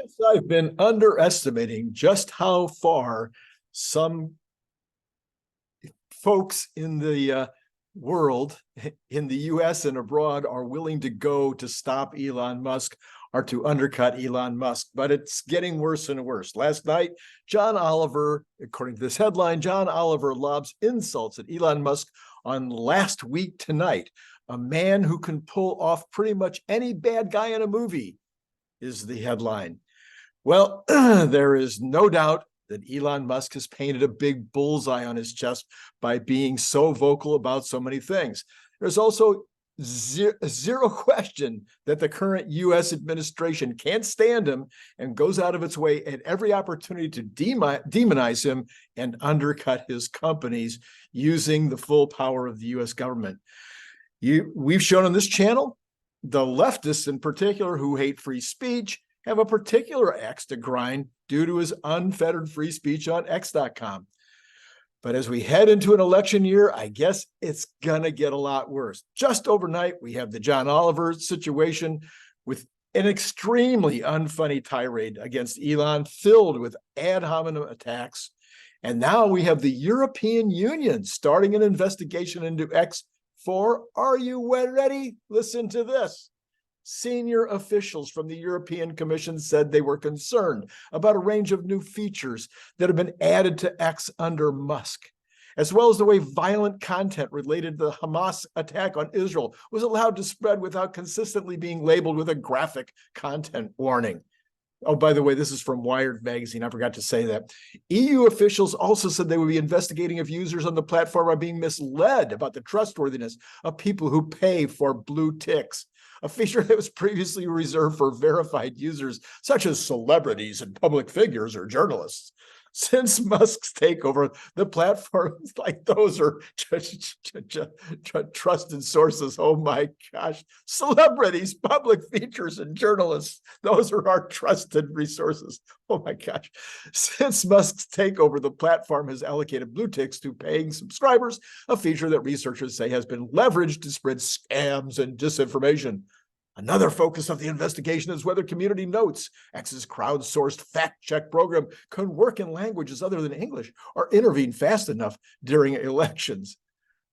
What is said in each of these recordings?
Guess I've been underestimating just how far some folks in the world, in the US and abroad, are willing to go to stop Elon Musk or to undercut Elon Musk. But it's getting worse and worse. Last night, John Oliver, according to this headline, John Oliver lobs insults at Elon Musk on Last Week Tonight. A man who can pull off pretty much any bad guy in a movie is the headline. Well, there is no doubt that Elon Musk has painted a big bullseye on his chest by being so vocal about so many things. There's also zero question that the current U.S. administration can't stand him and goes out of its way at every opportunity to demonize him and undercut his companies using the full power of the U.S. government. We've shown on this channel, the leftists in particular who hate free speech have a particular axe to grind due to his unfettered free speech on X.com. But as we head into an election year, I guess it's going to get a lot worse. Just overnight, we have the John Oliver situation with an extremely unfunny tirade against Elon filled with ad hominem attacks. And now we have the European Union starting an investigation into X for, are you ready? Listen to this. Senior officials from the European Commission said they were concerned about a range of new features that have been added to X under Musk, as well as the way violent content related to the Hamas attack on Israel was allowed to spread without consistently being labeled with a graphic content warning. Oh, by the way, this is from Wired magazine. I forgot to say that. EU officials also said they would be investigating if users on the platform are being misled about the trustworthiness of people who pay for blue ticks, a feature that was previously reserved for verified users, such as celebrities and public figures or journalists. Since Musk's takeover, the platforms like those are trusted sources. Oh my gosh, celebrities, public figures, and journalists. Those are our trusted resources. Oh my gosh. Since Musk's takeover, the platform has allocated blue ticks to paying subscribers, a feature that researchers say has been leveraged to spread scams and disinformation. Another focus of the investigation is whether Community Notes, X's crowdsourced fact-check program, can work in languages other than English or intervene fast enough during elections.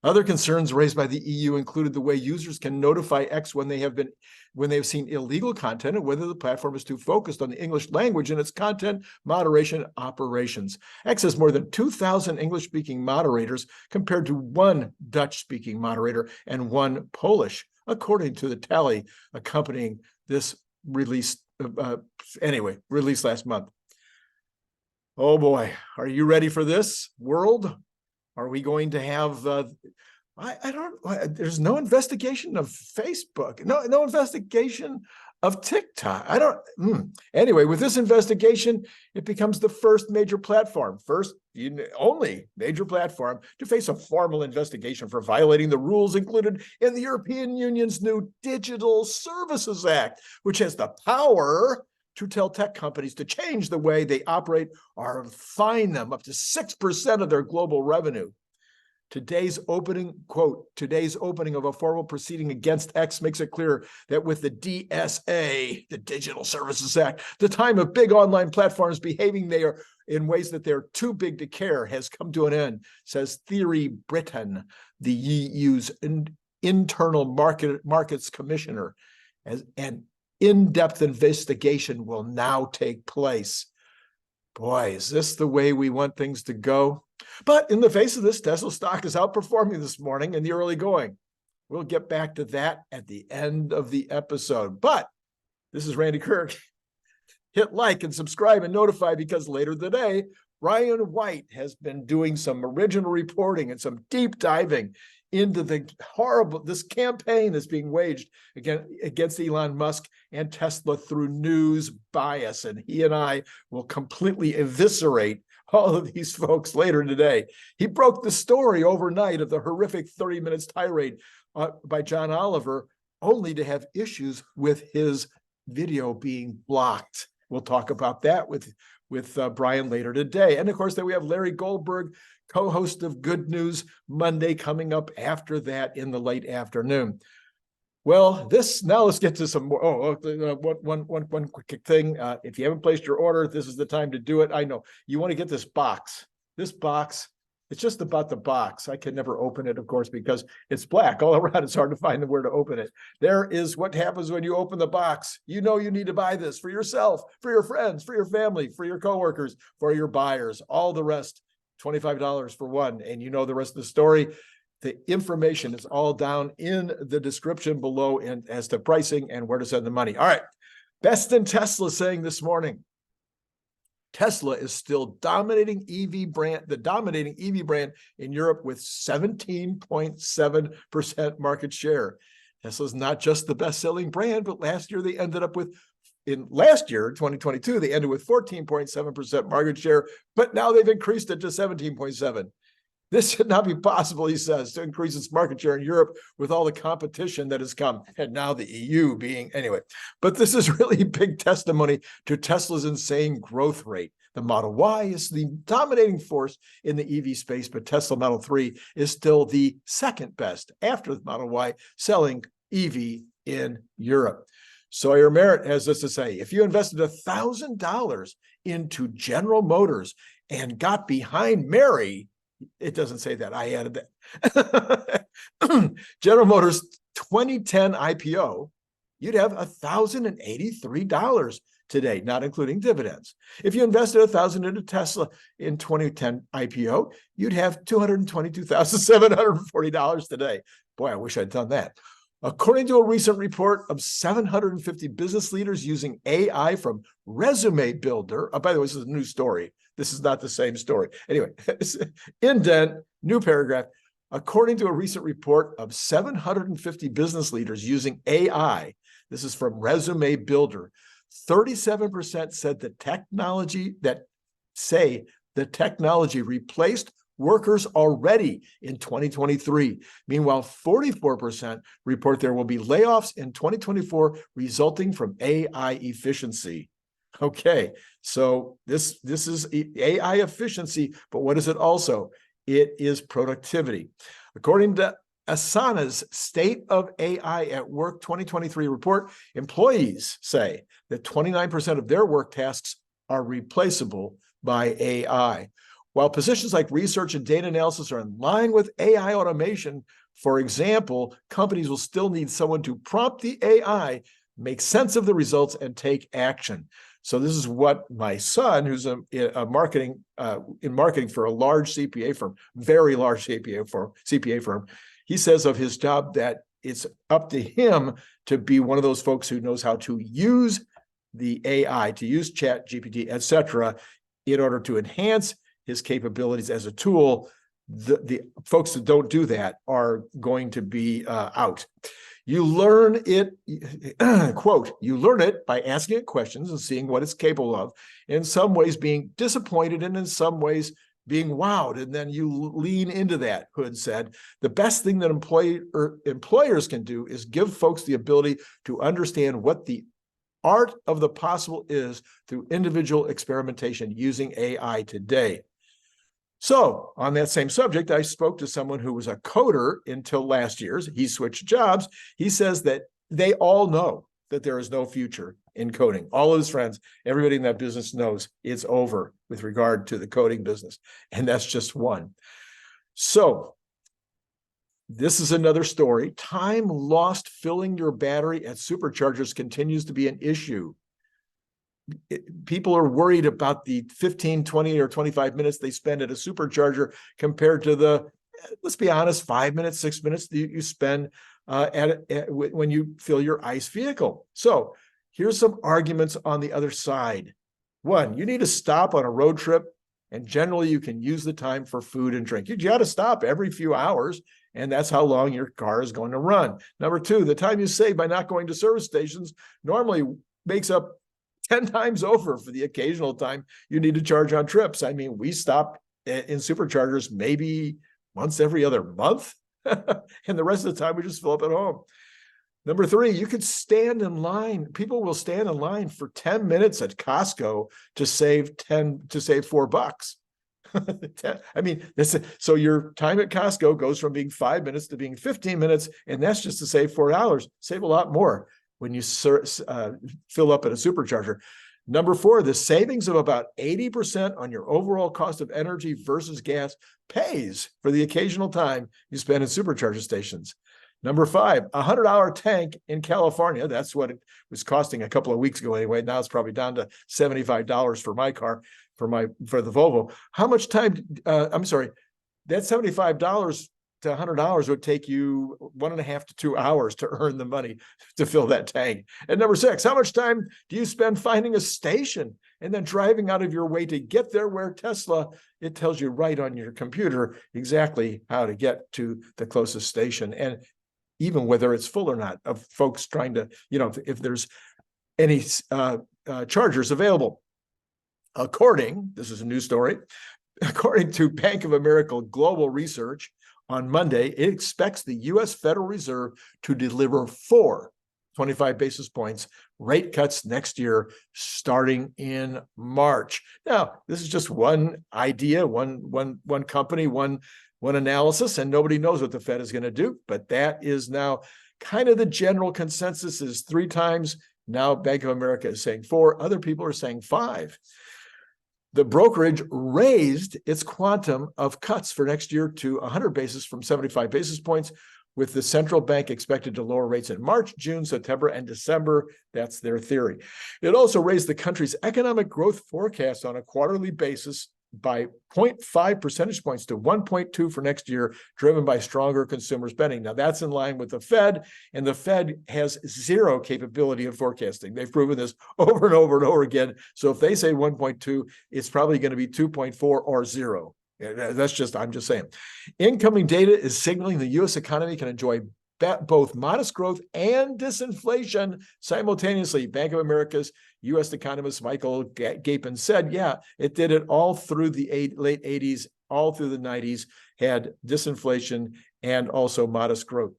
Other concerns raised by the EU included the way users can notify X when they have seen illegal content and whether the platform is too focused on the English language in its content moderation operations. X has more than 2,000 English-speaking moderators compared to one Dutch-speaking moderator and one Polish, according to the tally accompanying this release, released last month. Oh boy, are you ready for this, world? Are we going to have, there's no investigation of Facebook, no investigation of TikTok. Anyway, with this investigation, it becomes the first major platform, only major platform to face a formal investigation for violating the rules included in the European Union's new Digital Services Act, which has the power to tell tech companies to change the way they operate or fine them up to 6% of their global revenue. Today's opening of a formal proceeding against X makes it clear that with the DSA, the Digital Services Act, the time of big online platforms behaving in ways that they're too big to care has come to an end, says Thierry Breton, the EU's Internal Markets Commissioner. As an in-depth investigation will now take place. Boy, is this the way we want things to go? But in the face of this, Tesla stock is outperforming this morning in the early going. We'll get back to that at the end of the episode. But this is Randy Kirk. Hit like and subscribe and notify, because later today, Brian White has been doing some original reporting and some deep diving into this campaign that's being waged against Elon Musk and Tesla through news bias. And he and I will completely eviscerate all of these folks later today. He broke the story overnight of the horrific 30 minutes tirade by John Oliver, only to have issues with his video being blocked. We'll talk about that with Brian later today. And of course, then we have Larry Goldberg, co-host of Good News Monday, coming up after that in the late afternoon. Well, now let's get to some more. One quick thing. If you haven't placed your order, this is the time to do it. I know you want to get this box. This box, it's just about the box. I can never open it, of course, because it's black all around. It's hard to find where to open it. There is what happens when you open the box. You know you need to buy this for yourself, for your friends, for your family, for your coworkers, for your buyers, all the rest, $25 for one. And you know the rest of the story. The information is all down in the description below and as to pricing and where to send the money. All right. Best in Tesla saying this morning, Tesla is still the dominating EV brand in Europe with 17.7% market share. Tesla's not just the best-selling brand, but last year, 2022, they ended with 14.7% market share, but now they've increased it to 17.7%. This should not be possible, he says, to increase its market share in Europe with all the competition that has come, and now the EU being, anyway. But this is really big testimony to Tesla's insane growth rate. The Model Y is the dominating force in the EV space, but Tesla Model 3 is still the second best after the Model Y selling EV in Europe. Sawyer Merritt has this to say: if you invested $1,000 into General Motors and got behind Mary, it doesn't say that. I added that. General Motors 2010 IPO, you'd have $1,083 today, not including dividends. If you invested $1,000 into Tesla in 2010 IPO, you'd have $222,740 today. Boy, I wish I'd done that. According to a recent report of 750 business leaders using AI from Resume Builder, by the way, this is a new story. This is not the same story. Anyway, indent, new paragraph. According to a recent report of 750 business leaders using AI, this is from Resume Builder, 37% said the technology replaced workers already in 2023. Meanwhile, 44% report there will be layoffs in 2024 resulting from AI efficiency. Okay, so this is AI efficiency, but what is it also? It is productivity. According to Asana's State of AI at Work 2023 report, employees say that 29% of their work tasks are replaceable by AI. While positions like research and data analysis are in line with AI automation, for example, companies will still need someone to prompt the AI, make sense of the results, and take action. So this is what my son, who's in marketing for a large CPA firm, very large CPA firm, he says of his job that it's up to him to be one of those folks who knows how to use the AI, to use ChatGPT, et cetera, in order to enhance his capabilities as a tool. The folks that don't do that are going to be out. You learn it, quote, you learn it by asking it questions and seeing what it's capable of, in some ways being disappointed and in some ways being wowed, and then you lean into that, Hood said. The best thing that employers can do is give folks the ability to understand what the art of the possible is through individual experimentation using AI today. So on that same subject, I spoke to someone who was a coder until last year. He switched jobs. He says that they all know that there is no future in coding. All of his friends, everybody in that business knows it's over with regard to the coding business. And that's just one. So this is another story. Time lost filling your battery at superchargers continues to be an issue. People are worried about the 15, 20, or 25 minutes they spend at a supercharger compared to the, let's be honest, 5 minutes, 6 minutes that you spend when you fill your ICE vehicle. So here's some arguments on the other side. One, you need to stop on a road trip, and generally you can use the time for food and drink. You got to stop every few hours, and that's how long your car is going to run. Number two, the time you save by not going to service stations normally makes up 10 times over for the occasional time you need to charge on trips. I mean, we stop in superchargers maybe once every other month, and the rest of the time we just fill up at home. Number three, you could stand in line. People will stand in line for 10 minutes at Costco to save $4. I mean, so your time at Costco goes from being 5 minutes to being 15 minutes, and that's just to save $4. Save a lot more when you fill up at a supercharger. Number 4, the savings of about 80% on your overall cost of energy versus gas pays for the occasional time you spend at supercharger stations. Number 5, a $100 tank in California. That's what it was costing a couple of weeks ago anyway. Now it's probably down to $75 for my car, for the Volvo. How much time, that $75 to $100 would take you 1.5 to 2 hours to earn the money to fill that tank. And number 6, how much time do you spend finding a station and then driving out of your way to get there? Where Tesla, it tells you right on your computer exactly how to get to the closest station, and even whether it's full or not, of folks trying to, if there's any chargers available. This is a news story, according to Bank of America Global Research, on Monday, it expects the U.S. Federal Reserve to deliver 4 25 basis points rate cuts next year, starting in March. Now, this is just one idea, one company, one analysis, and nobody knows what the Fed is going to do. But that is now kind of the general consensus is 3 times. Now Bank of America is saying 4. Other people are saying 5. The brokerage raised its quantum of cuts for next year to 100 basis from 75 basis points, with the central bank expected to lower rates in March, June, September, and December. That's their theory. It also raised the country's economic growth forecast on a quarterly basis by 0.5 percentage points to 1.2 for next year, driven by stronger consumer spending. Now, that's in line with the Fed, and the Fed has zero capability of forecasting. They've proven this over and over and over again. So if they say 1.2, it's probably going to be 2.4 or 0. I'm just saying. Incoming data is signaling the U.S. economy can enjoy both modest growth and disinflation simultaneously. Bank of America's U.S. economist Michael Gapin said, yeah, it did it all through the late 80s, all through the 90s, had disinflation and also modest growth.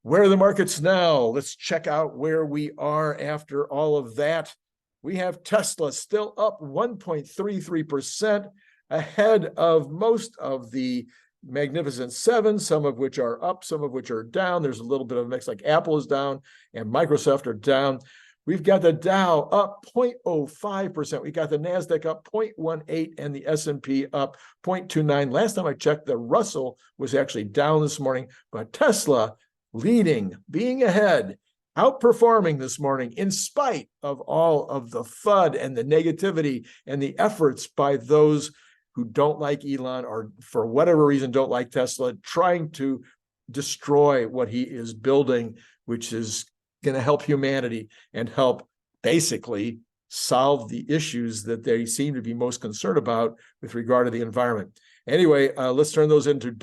Where are the markets now? Let's check out where we are after all of that. We have Tesla still up 1.33%, ahead of most of the Magnificent Seven, some of which are up, some of which are down. There's a little bit of a mix, like Apple is down and Microsoft are down. We've got the Dow up 0.05%. We got the NASDAQ up 0.18 and the S&P up 0.29. Last time I checked, the Russell was actually down this morning, but Tesla leading, being ahead, outperforming this morning in spite of all of the FUD and the negativity and the efforts by those who don't like Elon or for whatever reason don't like Tesla, trying to destroy what he is building, which is going to help humanity and help basically solve the issues that they seem to be most concerned about with regard to the environment. Anyway, let's turn those into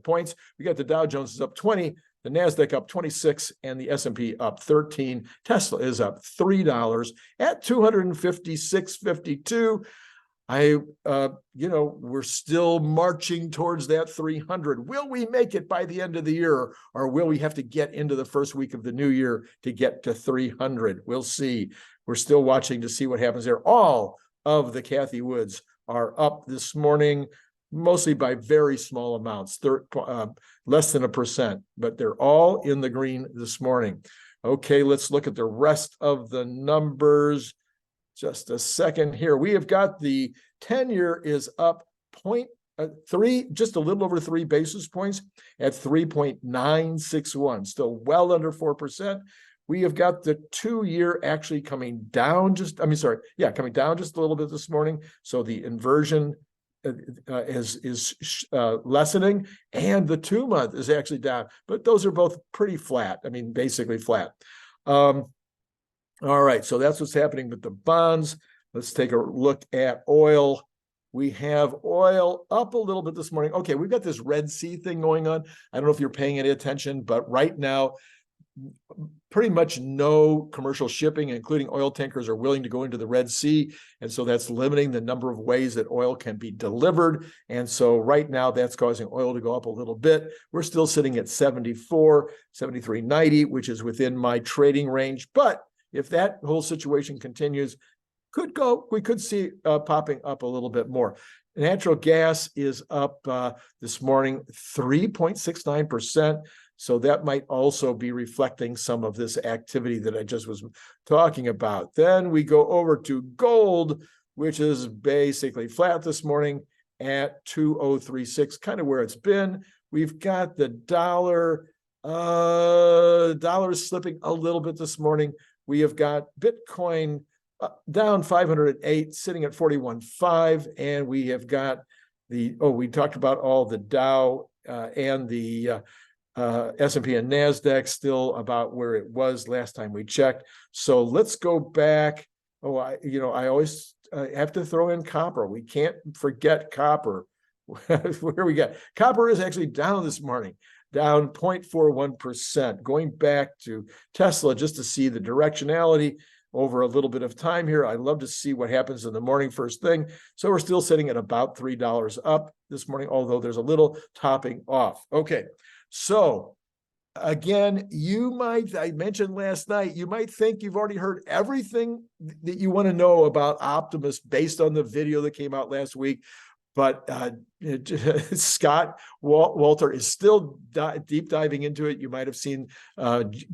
points. We got the Dow Jones is up 20, the NASDAQ up 26, and the S&P up 13. Tesla is up $3 at $256.52. We're still marching towards that 300. Will we make it by the end of the year, or will we have to get into the first week of the new year to get to 300? We'll see. We're still watching to see what happens there. All of the Cathie Woods are up this morning, mostly by very small amounts, less than 1%, but they're all in the green this morning. Okay, let's look at the rest of the numbers. Just a second here. We have got the 10-year is up 0.3, just a little over 3 basis points at 3.961, still well under 4%. We have got the 2-year actually coming down coming down just a little bit this morning. So the inversion is lessening, and the 2-month is actually down, but those are both pretty flat. I mean, basically flat. All right, so that's what's happening with the bonds. Let's take a look at oil. We have oil up a little bit this morning. Okay, we've got this Red Sea thing going on. I don't know if you're paying any attention, but right now, pretty much no commercial shipping, including oil tankers, are willing to go into the Red Sea. And so that's limiting the number of ways that oil can be delivered. And so right now that's causing oil to go up a little bit. We're still sitting at 73.90, which is within my trading range. But if that whole situation continues, we could see popping up a little bit more. Natural gas is up this morning 3.69%. So that might also be reflecting some of this activity that I just was talking about. Then we go over to gold, which is basically flat this morning at 2036, kind of where it's been. We've got the dollar. Dollar is slipping a little bit this morning. We have got Bitcoin down 508, sitting at 41.5, and we have got we talked about all the Dow and the S&P and NASDAQ still about where it was last time we checked. So let's go back. I always have to throw in copper. We can't forget copper. Where we got copper is actually down this morning, down 0.41%. Going back to Tesla just to see the directionality over a little bit of time here. I love to see what happens in the morning first thing. So we're still sitting at about $3 up this morning, although there's a little topping off. Okay, so again, I mentioned last night, you might think you've already heard everything that you want to know about Optimus based on the video that came out last week. But Scott Walter is still deep diving into it. You might have seen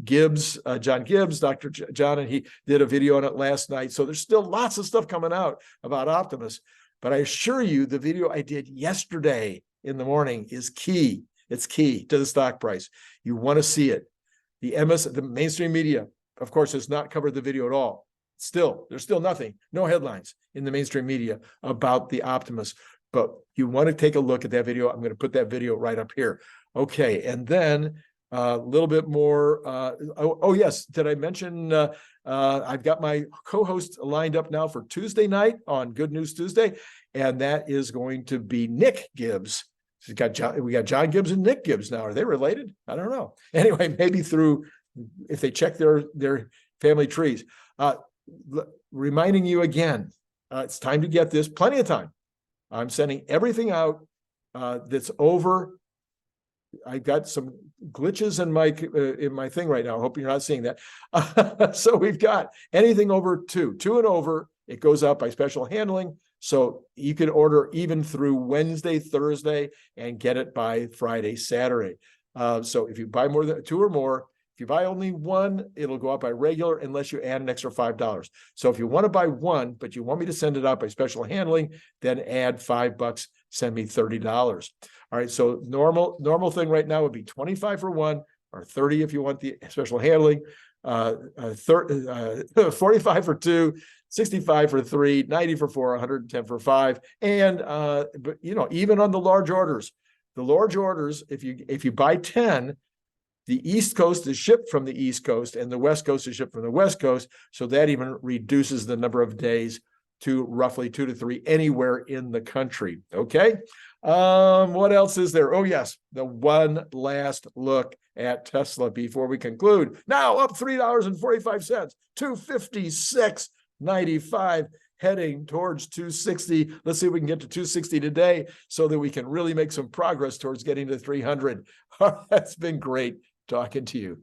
Gibbs, John Gibbs, Dr. John, and he did a video on it last night. So there's still lots of stuff coming out about Optimus. But I assure you, the video I did yesterday in the morning is key. It's key to the stock price. You want to see it. The mainstream media, of course, has not covered the video at all. There's still nothing, no headlines in the mainstream media about the Optimus. But you want to take a look at that video. I'm going to put that video right up here. Okay, and then a little bit more. Yes, did I mention I've got my co-host lined up now for Tuesday night on Good News Tuesday, and that is going to be Nick Gibbs. We got John Gibbs and Nick Gibbs now. Are they related? I don't know. Anyway, maybe if they check their family trees. Reminding you again, it's time to get this. Plenty of time. I'm sending everything out that's over. I've got some glitches in my thing right now. I hope you're not seeing that. So we've got anything over two and over, it goes out by special handling. So you can order even through Wednesday, Thursday, and get it by Friday, Saturday. So if you buy more than two or more, if you buy only one, it'll go out by regular unless you add an extra $5. So if you want to buy one, but you want me to send it out by special handling, then add $5, send me $30. All right, so normal thing right now would be 25 for one, or 30 if you want the special handling, 45 for two, 65 for three, 90 for four, 110 for five. And but even on the large orders, if you buy 10, the East Coast is shipped from the East Coast and the West Coast is shipped from the West Coast. So that even reduces the number of days to roughly 2 to 3 anywhere in the country. Okay. What else is there? Oh, yes. The one last look at Tesla before we conclude. Now up $3.45, $256.95, heading towards 260. Let's see if we can get to 260 today so that we can really make some progress towards getting to 300. That's been great talking to you.